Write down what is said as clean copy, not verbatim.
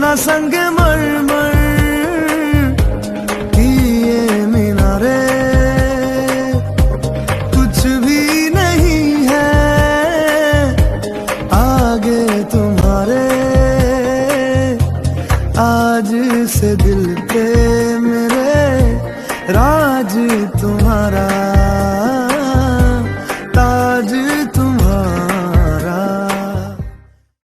ना संग मरमर की ये मीनारे, कुछ भी नहीं है आगे तुम्हारे। आज से दिल पे मेरे राज तुम्हारा।